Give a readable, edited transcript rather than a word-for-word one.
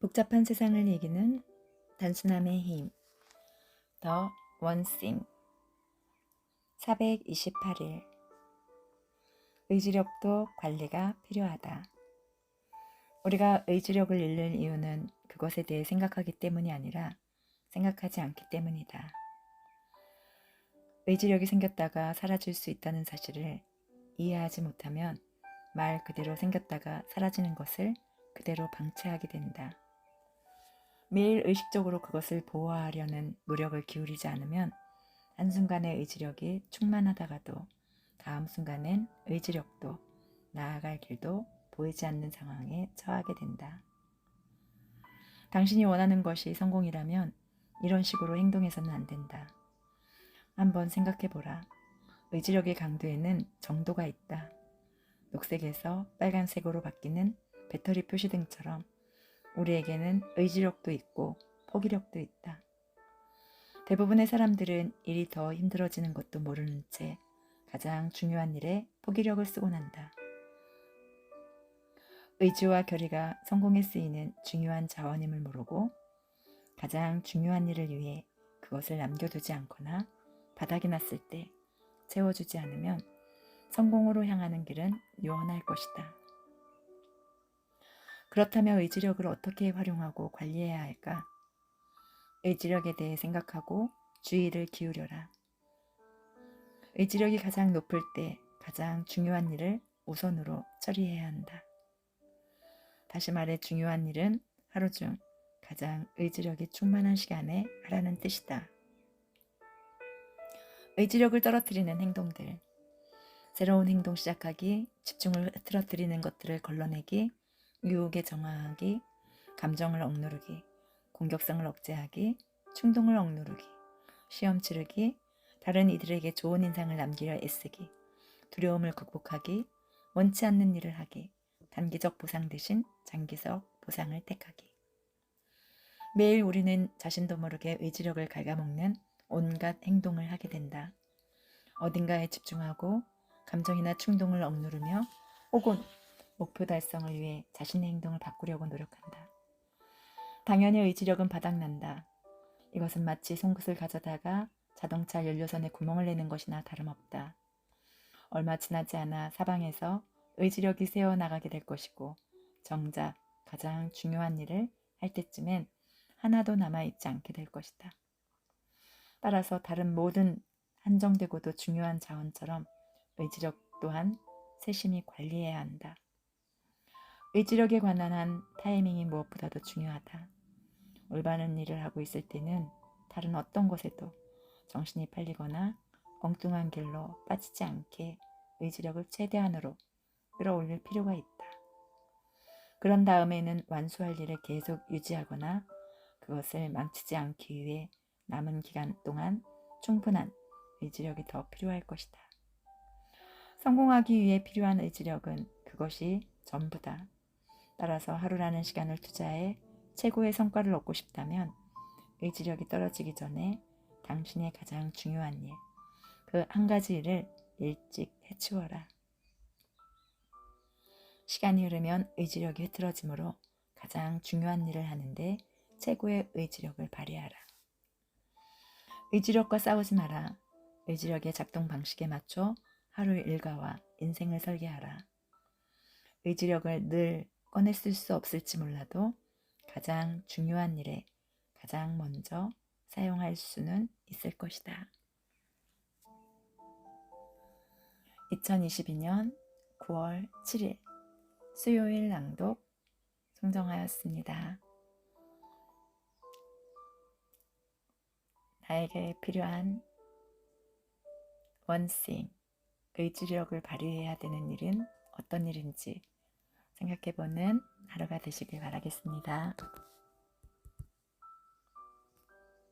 복잡한 세상을 이기는 단순함의 힘. The One Thing. 428일. 의지력도 관리가 필요하다. 우리가 의지력을 잃는 이유는 그것에 대해 생각하기 때문이 아니라 생각하지 않기 때문이다. 의지력이 생겼다가 사라질 수 있다는 사실을 이해하지 못하면 말 그대로 생겼다가 사라지는 것을 그대로 방치하게 된다. 매일 의식적으로 그것을 보호하려는 노력을 기울이지 않으면 한순간의 의지력이 충만하다가도 다음 순간엔 의지력도 나아갈 길도 보이지 않는 상황에 처하게 된다. 당신이 원하는 것이 성공이라면 이런 식으로 행동해서는 안 된다. 한번 생각해보라. 의지력의 강도에는 정도가 있다. 녹색에서 빨간색으로 바뀌는 배터리 표시등처럼 우리에게는 의지력도 있고 포기력도 있다. 대부분의 사람들은 일이 더 힘들어지는 것도 모르는 채 가장 중요한 일에 포기력을 쓰곤 한다. 의지와 결의가 성공에 쓰이는 중요한 자원임을 모르고 가장 중요한 일을 위해 그것을 남겨두지 않거나 바닥이 났을 때 채워주지 않으면 성공으로 향하는 길은 요원할 것이다. 그렇다면 의지력을 어떻게 활용하고 관리해야 할까? 의지력에 대해 생각하고 주의를 기울여라. 의지력이 가장 높을 때 가장 중요한 일을 우선으로 처리해야 한다. 다시 말해 중요한 일은 하루 중 가장 의지력이 충만한 시간에 하라는 뜻이다. 의지력을 떨어뜨리는 행동들. 새로운 행동 시작하기, 집중을 흐트러뜨리는 것들을 걸러내기, 유혹에 정화하기, 감정을 억누르기, 공격성을 억제하기, 충동을 억누르기, 시험 치르기, 다른 이들에게 좋은 인상을 남기려 애쓰기, 두려움을 극복하기, 원치 않는 일을 하기, 단기적 보상 대신 장기적 보상을 택하기. 매일 우리는 자신도 모르게 의지력을 갉아먹는 온갖 행동을 하게 된다. 어딘가에 집중하고 감정이나 충동을 억누르며 혹은 목표 달성을 위해 자신의 행동을 바꾸려고 노력한다. 당연히 의지력은 바닥난다. 이것은 마치 송곳을 가져다가 자동차 연료선에 구멍을 내는 것이나 다름없다. 얼마 지나지 않아 사방에서 의지력이 새어나가게 될 것이고 정작 가장 중요한 일을 할 때쯤엔 하나도 남아있지 않게 될 것이다. 따라서 다른 모든 한정되고도 중요한 자원처럼 의지력 또한 세심히 관리해야 한다. 의지력에 관한 한 타이밍이 무엇보다도 중요하다. 올바른 일을 하고 있을 때는 다른 어떤 것에도 정신이 팔리거나 엉뚱한 길로 빠지지 않게 의지력을 최대한으로 끌어올릴 필요가 있다. 그런 다음에는 완수할 일을 계속 유지하거나 그것을 망치지 않기 위해 남은 기간 동안 충분한 의지력이 더 필요할 것이다. 성공하기 위해 필요한 의지력은 그것이 전부다. 따라서 하루라는 시간을 투자해 최고의 성과를 얻고 싶다면 의지력이 떨어지기 전에 당신의 가장 중요한 일, 그 한 가지 일을 일찍 해치워라. 시간이 흐르면 의지력이 흐트러지므로 가장 중요한 일을 하는데 최고의 의지력을 발휘하라. 의지력과 싸우지 마라. 의지력의 작동 방식에 맞춰 하루의 일과와 인생을 설계하라. 의지력을 늘 꺼내 쓸 수 없을지 몰라도 가장 중요한 일에 가장 먼저 사용할 수는 있을 것이다. 2022년 9월 7일 수요일 낭독 송정아였습니다. 나에게 필요한 원싱, 의지력을 발휘해야 되는 일은 어떤 일인지 생각해보는 하루가 되시길 바라겠습니다.